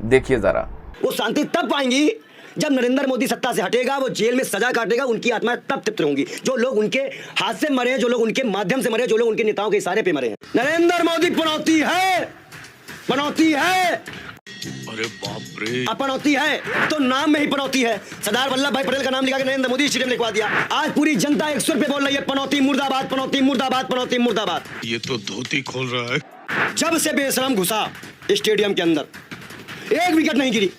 देखिए जरा। वो शांति तब पाएंगी जब नरेंद्र मोदी सत्ता से हटेगा, वो जेल में सजा काटेगा, उनकी आत्माएं तब तृप्त होंगी। जो लोग उनके हाथ से मरे हैं, जो लोग उनके माध्यम से मरे, जो लोग उनके नेताओं के इशारे पे मरे हैं। नरेंद्र मोदी पनौती है, पनौती है। अरे बाप रे, पनौती है तो नाम में ही पनौती है। सरदार वल्लभ भाई पटेल का नाम लिखा के नरेंद्र मोदी स्टेडियम लिखवा दिया। आज पूरी जनता एक सुर पे बोल रही है, पनौती मुर्दाबाद, पनौती मुर्दाबाद, पनौती मुर्दाबाद। ये तो धोती खोल रहा है। जब से बेशरम घुसा स्टेडियम के अंदर, एक विकेट नहीं गिरी,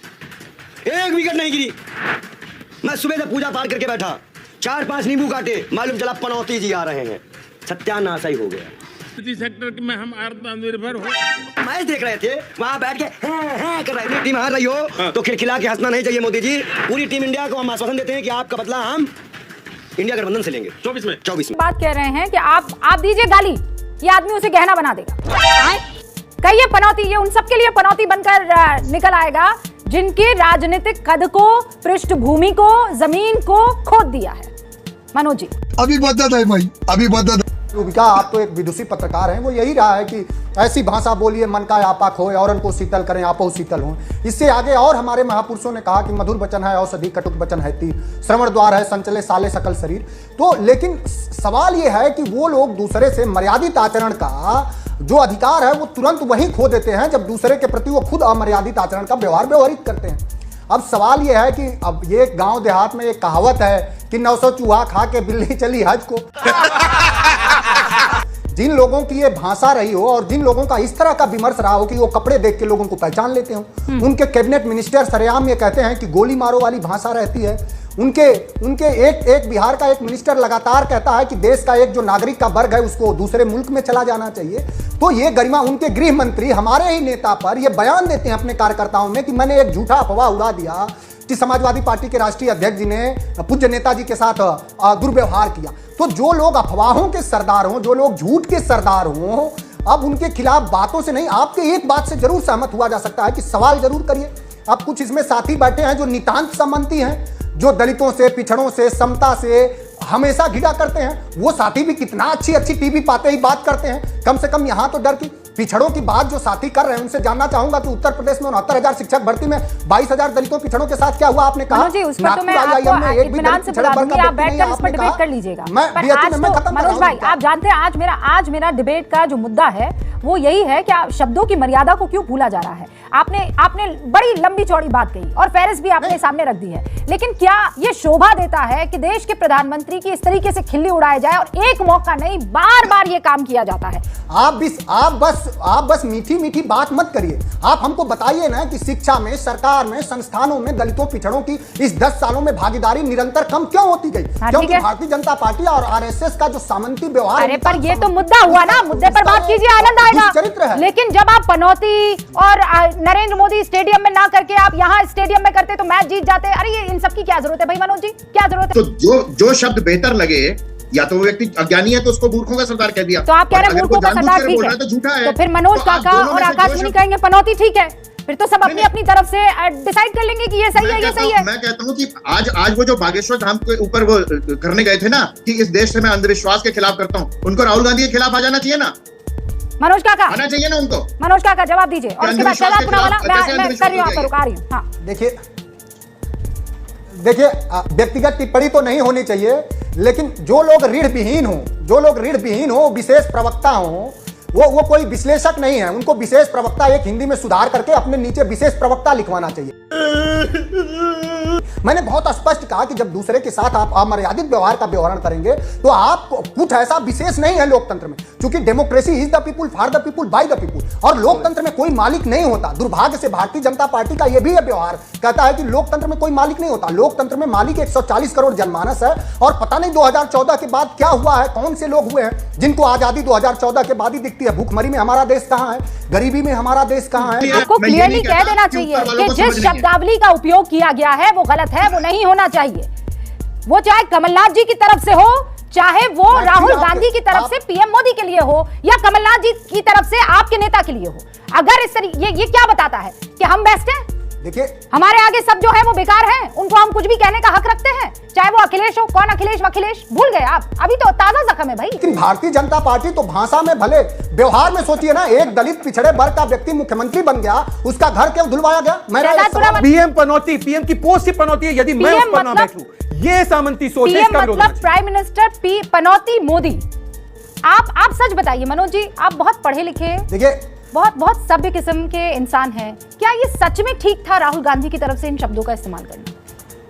एक विकेट नहीं गिरी। मैं सुबह से पूजा पाठ करके बैठा, 4-5 नींबू काटे, मालूम चला पनौती जी आ रहे हैं। सत्यानाश ही हो गया। सेक्टर में हम आत्मनिर्भर हो। मैच देख रहे थे, वहां बैठ के हैं कर रहे थे। टीम हार रही हो तो खिलखिला के हंसना नहीं चाहिए मोदी जी। पूरी टीम इंडिया को हम आश्वासन देते हैं कि आपका बदला हम इंडिया गठबंधन से लेंगे 24 में। बात कह रहे हैं कि आप दीजिए गाली, ये आदमी उसे गहना बना देगा। कहिए पनौती, ये उन सबके लिए पनौती बनकर निकल आएगा जिनके राजनीतिक कद को, पृष्ठभूमि को, जमीन को खोद दिया है। मनोज जी, अभी बदत है भाई, अभी बदत। आप तो एक विदुषी पत्रकार हैं, वो यही रहा है कि ऐसी भाषा बोलिए मन का आपा खोए और उनको शीतल करें आपो शीतल हो। इससे आगे और हमारे महापुरुषों ने कहा कि मधुर वचन है औषधि, कटुक वचन है तीर, श्रवण द्वार है संचले साले सकल शरीर। तो लेकिन सवाल ये है कि वो लोग दूसरे से मर्यादित आचरण का जो अधिकार है वो तुरंत वहीं खो देते हैं जब दूसरे के प्रति वो खुद अमर्यादित आचरण का व्यवहार व्यवहारित करते हैं। अब सवाल ये है कि अब ये गांव देहात में एक कहावत है कि 900 चूहा खा के बिल्ली चली हज को। जिन लोगों की ये भाषा रही हो और जिन लोगों का इस तरह का विमर्श रहा हो कि वो कपड़े देख के लोगों को पहचान लेते हो, उनके कैबिनेट मिनिस्टर सरेआम ये कहते हैं कि गोली मारो वाली भाषा रहती है। उनके एक बिहार का एक मिनिस्टर लगातार कहता है कि देश का एक जो नागरिक का वर्ग है उसको दूसरे मुल्क में चला जाना चाहिए। तो ये गरिमा, उनके गृह मंत्री हमारे ही नेता पर ये बयान देते हैं अपने कार्यकर्ताओं में कि मैंने एक झूठा अफवाह उड़ा दिया कि समाजवादी पार्टी के राष्ट्रीय अध्यक्ष जी ने पूज्य नेताजी के साथ दुर्व्यवहार किया। तो जो लोग अफवाहों के सरदार हों, जो लोग झूठ के सरदार हों, अब उनके खिलाफ बातों से नहीं, आपके एक बात से जरूर सहमत हुआ जा सकता है कि सवाल जरूर करिए। अब कुछ इसमें साथी बैठे हैं जो नितांत संबंधी हैं, जो दलितों से, पिछड़ों से, समता से हमेशा घिरा करते हैं। वो साथी भी कितना अच्छी टीवी पाते ही बात करते हैं। कम से कम यहाँ तो डर की पिछड़ों की बात जो साथी कर रहे हैं उनसे जानना चाहूंगा कि उत्तर प्रदेश में 69,000 शिक्षक भर्ती में 22,000 दलितों पिछड़ों के साथ क्या हुआ? आपने कहा जी, उस पर तो मैं आपको इत्मीनान से बता दूंगी, आप बैठकर इस पर डिबेट कर लीजिएगा। मनोज भाई, आप जानते हैं आज मेरा डिबेट का जो मुद्दा है वो यही है कि शब्दों की मर्यादा को क्यों भूला जा रहा है। आपने बड़ी लंबी चौड़ी बात कही और फहरिस्त भी आपने सामने रख दी है, लेकिन क्या ये शोभा देता है कि देश के प्रधानमंत्री की इस तरीके से खिल्ली उड़ाया जाए और एक मौका नहीं बार-बार ये काम किया जाता है? आप बस मीठी बात मत करिए। आप हमको बताइए ना कि शिक्षा में, सरकार में, संस्थानों में दलितों पिछड़ों की इस 10 सालों में भागीदारी निरंतर कम क्यों होती गई? क्योंकि भारतीय जनता पार्टी और आरएसएस का जो सामंती व्यवहार। अरे पर ये तो मुद्दा हुआ ना, मुद्दे पर बात कीजिए, आनंद आएगा। लेकिन जब आप पनौती और नरेंद्र मोदी स्टेडियम में ना करके आप यहाँ स्टेडियम में करते तो मैच जीत जाते। अरे ये इन सब की क्या जरूरत है भाई? मनोज जी, क्या जरूरत है? तो जो शब्द बेहतर लगे, या तो वो व्यक्ति अज्ञानी है तो उसको मूर्खों का सरदार कह दिया। तो आप कह रहे हैं मूर्खों का सरदार ठीक है, तो झूठा है। तो फिर मनोज काका और आकाश मुनि कहेंगे पनौती ठीक है, फिर तो सब अपनी तरफ से डिसाइड कर लेंगे कि ये सही है, ये सही है। मैं कहता हूँ कि आज वो जो बागेश्वर धाम के ऊपर वो करने गए थे ना कि इस देश से मैं अंधविश्वास के खिलाफ करता हूँ, उनको राहुल गांधी के खिलाफ आ जाना चाहिए ना? मनोज काका आना चाहिए ना उनको? मनोज काका जवाब दीजिए और उसके बाद चला पूरा वाला मैं कर रही हूं, आप रुका रही हूं। हाँ देखिए व्यक्तिगत टिप्पणी तो नहीं होनी चाहिए, लेकिन जो लोग ऋण विहीन हो, विशेष प्रवक्ता हो, वो कोई विश्लेषक नहीं है। उनको विशेष प्रवक्ता एक हिंदी में सुधार करके अपने नीचे विशेष प्रवक्ता लिखवाना चाहिए। मैंने बहुत स्पष्ट कहा कि जब दूसरे के साथ आप अमर्यादित व्यवहार का व्यवहार करेंगे तो आप कुछ ऐसा विशेष नहीं है लोकतंत्र में, क्योंकि democracy is the people, for the people, by the people. और लोकतंत्र में कोई मालिक नहीं होता। दुर्भाग्य से भारतीय जनता पार्टी का यह भी व्यवहार कहता है कि लोकतंत्र में कोई मालिक नहीं होता। लोकतंत्र में मालिक 140 करोड़ जनमानस है और पता नहीं 2014 के बाद क्या हुआ है, कौन से लोग हुए हैं जिनको आजादी 2014 के बाद ही दिखती है। भूखमरी में हमारा देश कहां है? गरीबी में हमारा देश कहां है? आपको क्लियरली कह देना चाहिए कि जिस शब्दावली का उपयोग किया गया है वो गलत है, वो नहीं होना चाहिए। वो चाहे कमलनाथ जी की तरफ से हो, चाहे वो राहुल गांधी की तरफ से पीएम मोदी के लिए हो, या कमलनाथ जी की तरफ से आपके नेता के लिए हो। अगर इस तरीके ये क्या बताता है कि हम बेस्ट हैं? देखिए, हमारे आगे सब जो है वो बेकार है, उनको हम कुछ भी कहने का हक रखते हैं, चाहे वो अखिलेश हो। कौन अखिलेश वखिलेश भूल गए आप, अभी तो ताजा जख्म है भाई। लेकिन भारतीय जनता पार्टी तो भाषा में भले, व्यवहार में सोचिए ना, एक दलित पिछड़े वर्ग का व्यक्ति मुख्यमंत्री बन गया, उसका घर क्यों धुलवाया गया? पीएम पनौती, पीएम की पोस्ट ही पनौती है, यदि मैं उस पर ना बैठूं, ये सामंती सोच है, इसका विरोध मतलब प्राइम मिनिस्टर पी पनौती मोदी। आप सच बताइए मनोज जी, आप बहुत पढ़े लिखे, देखिए बहुत सभ्य किस्म के इंसान हैं, क्या ये सच में ठीक था राहुल गांधी की तरफ से इन शब्दों का इस्तेमाल करना?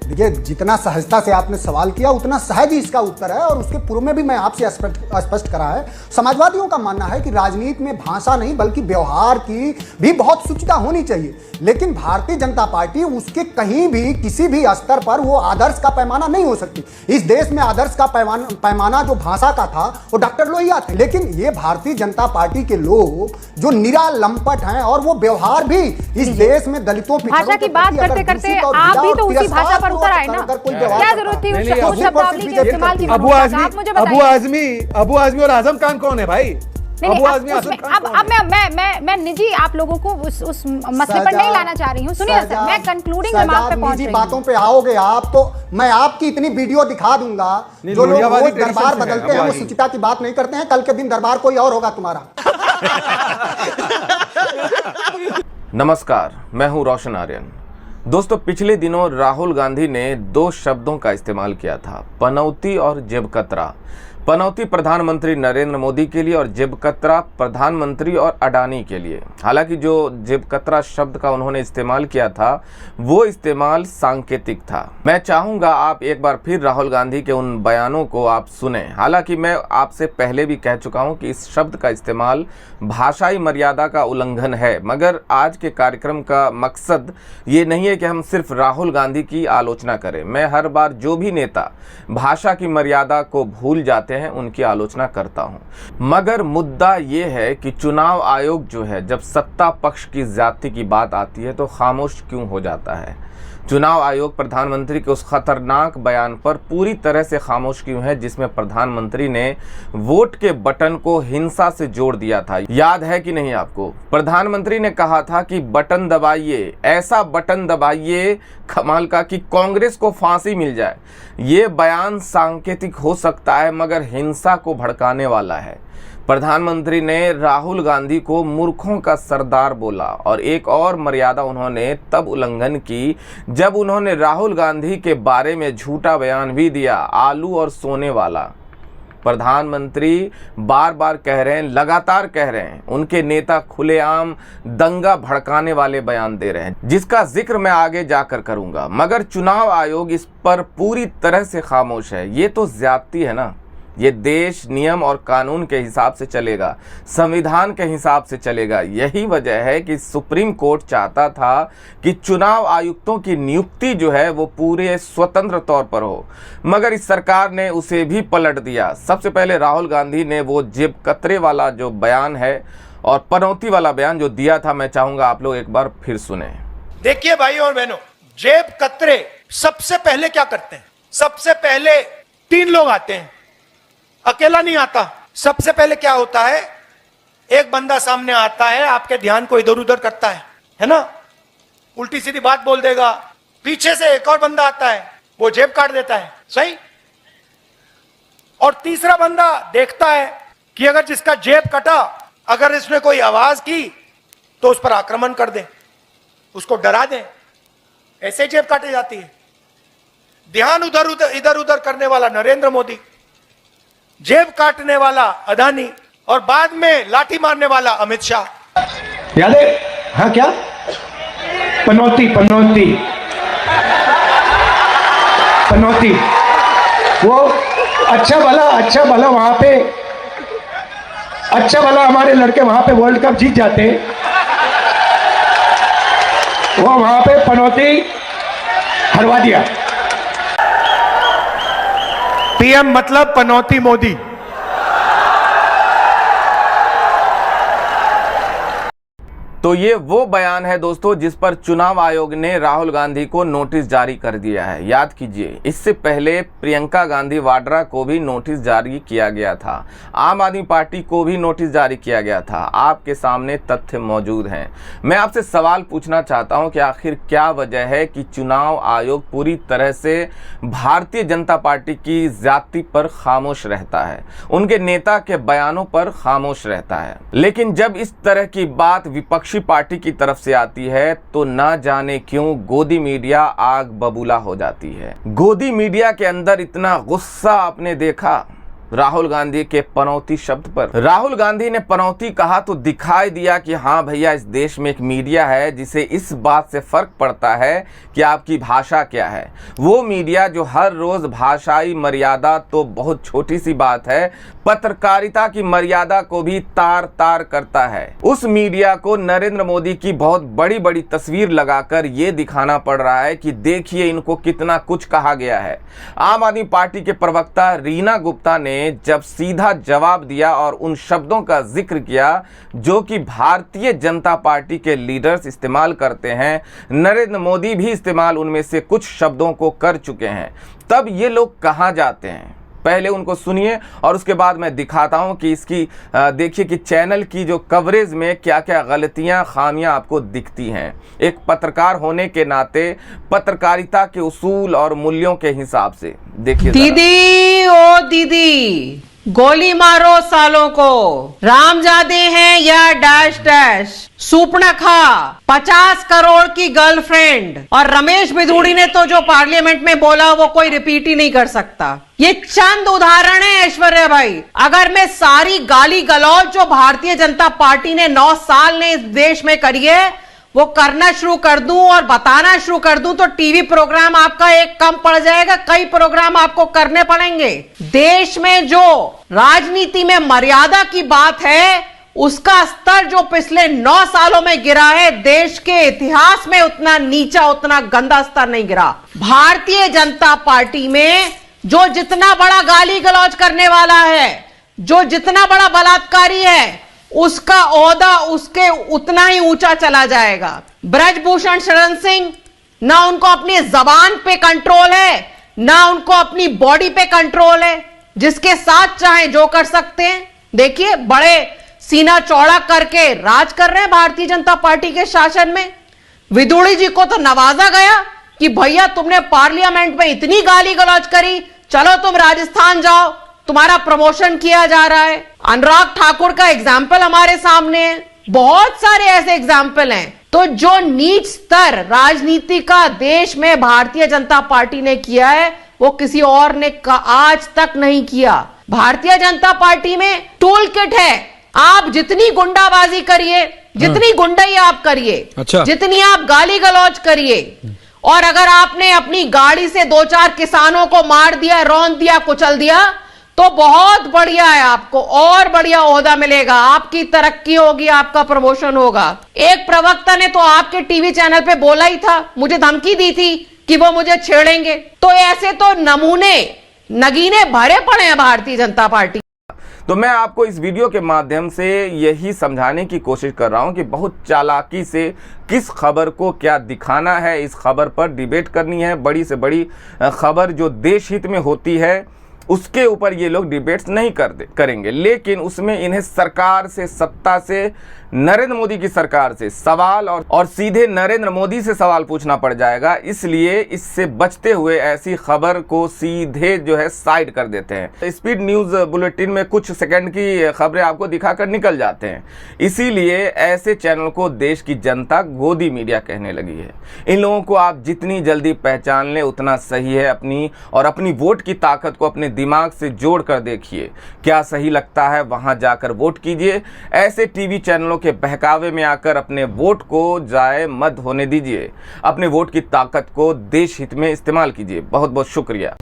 देखिए, जितना सहजता से आपने सवाल किया उतना सहज ही इसका उत्तर है, और उसके पूर्व में भी मैं आपसे स्पष्ट करा है। समाजवादियों का मानना है कि राजनीति में भाषा नहीं बल्कि व्यवहार की भी बहुत सूचिता होनी चाहिए, लेकिन भारतीय जनता पार्टी उसके कहीं भी किसी भी स्तर पर वो आदर्श का पैमाना नहीं हो सकती। इस देश में आदर्श का पैमाना जो भाषा का था वो डॉक्टर लोहिया थे, लेकिन ये भारतीय जनता पार्टी के लोग जो निरा लंपट हैं, और वो व्यवहार भी इस देश में दलितों भाषा की बात करते करते आप भी तो उसी भाषा पर उतर आए ना, क्या जरूरत थी उस शब्दावली के इस्तेमाल की? अबू आजमी और आजम खान कौन है भाई? अब मैं निजी आप लोगों को उस मसले पर नहीं लाना चाह रही हूँ। सुनिए सर, मैं कंक्लूडिंग रिमार्क पे पहुंच रही हूँ। बातों पे आओगे आप तो मैं आपकी इतनी वीडियो दिखा दूंगा। जो लोग रोज दरबार बदलते हैं वो सुचिता की बात नहीं करते हैं, कल के दिन दरबार कोई और होगा तुम्हारा। नमस्कार, मैं हूं रोशन आर्यन। दोस्तों, पिछले दिनों राहुल गांधी ने दो शब्दों का इस्तेमाल किया था, पनौती और जेबकतरा। पनौती प्रधानमंत्री नरेंद्र मोदी के लिए और जेबकतरा प्रधानमंत्री और अडानी के लिए। हालांकि जो जेबकतरा शब्द का उन्होंने इस्तेमाल किया था वो इस्तेमाल सांकेतिक था। मैं चाहूंगा आप एक बार फिर राहुल गांधी के उन बयानों को आप सुने। हालांकि मैं आपसे पहले भी कह चुका हूं कि इस शब्द का इस्तेमाल भाषाई मर्यादा का उल्लंघन है, मगर आज के कार्यक्रम का मकसद ये नहीं है कि हम सिर्फ राहुल गांधी की आलोचना करें। मैं हर बार जो भी नेता भाषा की मर्यादा को भूल जाते हैं उनकी आलोचना करता हूं, मगर मुद्दा यह है कि चुनाव आयोग जो है, जब सत्ता पक्ष की ज्यादती की बात आती है तो खामोश क्यों हो जाता है? चुनाव आयोग प्रधानमंत्री के उस खतरनाक बयान पर पूरी तरह से खामोश क्यों है जिसमें प्रधानमंत्री ने वोट के बटन को हिंसा से जोड़ दिया था? याद है कि नहीं आपको? प्रधानमंत्री ने कहा था कि बटन दबाइए, ऐसा बटन दबाइए कमाल का कि कांग्रेस को फांसी मिल जाए। ये बयान सांकेतिक हो सकता है मगर हिंसा को भड़काने वाला है। प्रधानमंत्री ने राहुल गांधी को मूर्खों का सरदार बोला, और एक और मर्यादा उन्होंने तब उल्लंघन की जब उन्होंने राहुल गांधी के बारे में झूठा बयान भी दिया, आलू और सोने वाला। प्रधानमंत्री बार बार कह रहे हैं, लगातार कह रहे हैं, उनके नेता खुलेआम दंगा भड़काने वाले बयान दे रहे हैं, जिसका जिक्र मैं आगे जाकर करूंगा, मगर चुनाव आयोग इस पर पूरी तरह से खामोश है। ये तो ज्यादती है ना। ये देश नियम और कानून के हिसाब से चलेगा, संविधान के हिसाब से चलेगा। यही वजह है कि सुप्रीम कोर्ट चाहता था कि चुनाव आयुक्तों की नियुक्ति जो है वो पूरे स्वतंत्र तौर पर हो, मगर इस सरकार ने उसे भी पलट दिया। सबसे पहले राहुल गांधी ने वो जेब कतरे वाला जो बयान है और पनौती वाला बयान जो दिया था, मैं चाहूंगा आप लोग एक बार फिर सुने। देखिए भाई और बहनों, जेब कतरे सबसे पहले क्या करते हैं? सबसे पहले 3 लोग आते हैं, अकेला नहीं आता। सबसे पहले क्या होता है, एक बंदा सामने आता है, आपके ध्यान को इधर उधर करता है ना, उल्टी सीधी बात बोल देगा। पीछे से एक और बंदा आता है, वो जेब काट देता है, सही। और तीसरा बंदा देखता है कि अगर जिसका जेब कटा, अगर इसने कोई आवाज की तो उस पर आक्रमण कर दे, उसको डरा दे। ऐसे जेब काटी जाती है। ध्यान इधर उधर करने वाला नरेंद्र मोदी, जेब काटने वाला अदानी, और बाद में लाठी मारने वाला अमित शाह। याद है? हाँ, क्या पनौती वो अच्छा भला वहां पे, अच्छा भला हमारे लड़के वहां पे वर्ल्ड कप जीत जाते, वो वहां पे पनौती हरवा दिया। पीएम मतलब पनौती मोदी। तो ये वो बयान है दोस्तों जिस पर चुनाव आयोग ने राहुल गांधी को नोटिस जारी कर दिया है। याद कीजिए, इससे पहले प्रियंका गांधी वाड्रा को भी नोटिस जारी किया गया था, आम आदमी पार्टी को भी नोटिस जारी किया गया था। आपके सामने तथ्य मौजूद हैं। मैं आपसे सवाल पूछना चाहता हूं कि आखिर क्या वजह है कि चुनाव आयोग पूरी तरह से भारतीय जनता पार्टी की ज्यादती पर खामोश रहता है, उनके नेता के बयानों पर खामोश रहता है। लेकिन जब इस तरह की बात विपक्षी पार्टी की तरफ से आती है तो ना जाने क्यों गोदी मीडिया आग बबूला हो जाती है। गोदी मीडिया के अंदर इतना गुस्सा आपने देखा राहुल गांधी के पनौती शब्द पर। राहुल गांधी ने पनौती कहा तो दिखाई दिया कि हाँ भैया, इस देश में एक मीडिया है जिसे इस बात से फर्क पड़ता है कि आपकी भाषा क्या है। वो मीडिया जो हर रोज भाषाई मर्यादा तो बहुत छोटी सी बात है, पत्रकारिता की मर्यादा को भी तार तार करता है। उस मीडिया को नरेंद्र मोदी की बहुत बड़ी बड़ी तस्वीर लगाकर ये दिखाना पड़ रहा है कि देखिए इनको कितना कुछ कहा गया है। आम आदमी पार्टी के प्रवक्ता रीना गुप्ता ने जब सीधा जवाब दिया और उन शब्दों का जिक्र किया जो कि भारतीय जनता पार्टी के लीडर्स इस्तेमाल करते हैं, नरेंद्र मोदी भी इस्तेमाल उनमें से कुछ शब्दों को कर चुके हैं, तब ये लोग कहां जाते हैं। पहले उनको सुनिए और उसके बाद मैं दिखाता हूं कि इसकी देखिए कि चैनल की जो कवरेज में क्या क्या गलतियां खामियां आपको दिखती हैं। एक पत्रकार होने के नाते पत्रकारिता के उसूल और मूल्यों के हिसाब से देखिए। दीदी ओ दीदी, गोली मारो सालों को, रामजादे हैं या डैश डैश, सूपनखा, 50 करोड़ की गर्लफ्रेंड। और रमेश बिधूड़ी ने तो जो पार्लियामेंट में बोला वो कोई रिपीट ही नहीं कर सकता। ये चंद उदाहरण है ऐश्वर्या भाई। अगर मैं सारी गाली गलौज जो भारतीय जनता पार्टी ने 9 साल ने इस देश में करी है वो करना शुरू कर दूं और बताना शुरू कर दूं तो टीवी प्रोग्राम आपका एक कम पड़ जाएगा, कई प्रोग्राम आपको करने पड़ेंगे। देश में जो राजनीति में मर्यादा की बात है उसका स्तर जो पिछले 9 सालों में गिरा है, देश के इतिहास में उतना नीचा, उतना गंदा स्तर नहीं गिरा। भारतीय जनता पार्टी में जो जितना बड़ा गाली गलौज करने वाला है, जो जितना बड़ा बलात्कारी है, उसका ओहदा उसके उतना ही ऊंचा चला जाएगा। ब्रजभूषण शरण सिंह, ना उनको अपनी जबान पे कंट्रोल है, ना उनको अपनी बॉडी पे कंट्रोल है, जिसके साथ चाहे जो कर सकते हैं। देखिए, बड़े सीना चौड़ा करके राज कर रहे हैं भारतीय जनता पार्टी के शासन में। विदुड़ी जी को तो नवाजा गया कि भैया तुमने पार्लियामेंट में इतनी गाली गलौज करी, चलो तुम राजस्थान जाओ, तुम्हारा प्रमोशन किया जा रहा है। अनुराग ठाकुर का एग्जाम्पल हमारे सामने है, बहुत सारे ऐसे एग्जाम्पल हैं। तो जो नीच स्तर राजनीति का देश में भारतीय जनता पार्टी ने किया है वो किसी और ने आज तक नहीं किया। भारतीय जनता पार्टी में टूल किट है, आप जितनी गुंडाबाजी करिए, जितनी गुंडाई आप करिए, अच्छा, जितनी आप गाली गलौज करिए, और अगर आपने अपनी गाड़ी से 2-4 किसानों को मार दिया, रौंद दिया, कुचल दिया तो बहुत बढ़िया है, आपको और बढ़िया ओहदा मिलेगा, आपकी तरक्की होगी, आपका प्रमोशन होगा। एक प्रवक्ता ने तो आपके टीवी चैनल पे बोला ही था, मुझे धमकी दी थी कि वो मुझे छेड़ेंगे। तो ऐसे तो नमूने नगीने भरे पड़े हैं भारतीय जनता पार्टी। तो मैं आपको इस वीडियो के माध्यम से यही समझाने की कोशिश कर रहा हूं कि बहुत चालाकी से किस खबर को क्या दिखाना है, इस खबर पर डिबेट करनी है। बड़ी से बड़ी खबर जो देश हित में होती है उसके ऊपर ये लोग डिबेट्स नहीं करेंगे, लेकिन उसमें इन्हें सरकार से, सत्ता से, नरेंद्र मोदी की सरकार से सवाल और सीधे नरेंद्र मोदी से सवाल पूछना पड़ जाएगा। इसलिए इससे बचते हुए ऐसी खबर को सीधे जो है साइड कर देते हैं। स्पीड न्यूज बुलेटिन में कुछ सेकंड की खबरें आपको दिखाकर निकल जाते हैं। इसीलिए ऐसे चैनल को देश की जनता गोदी मीडिया कहने लगी है। इन लोगों को आप जितनी जल्दी पहचान लें उतना सही है। अपनी वोट की ताकत को अपने दिमाग से जोड़ कर देखिए, क्या सही लगता है वहां जाकर वोट कीजिए। ऐसे टीवी चैनलों के बहकावे में आकर अपने वोट को जाए मत होने दीजिए। अपने वोट की ताकत को देश हित में इस्तेमाल कीजिए। बहुत बहुत शुक्रिया।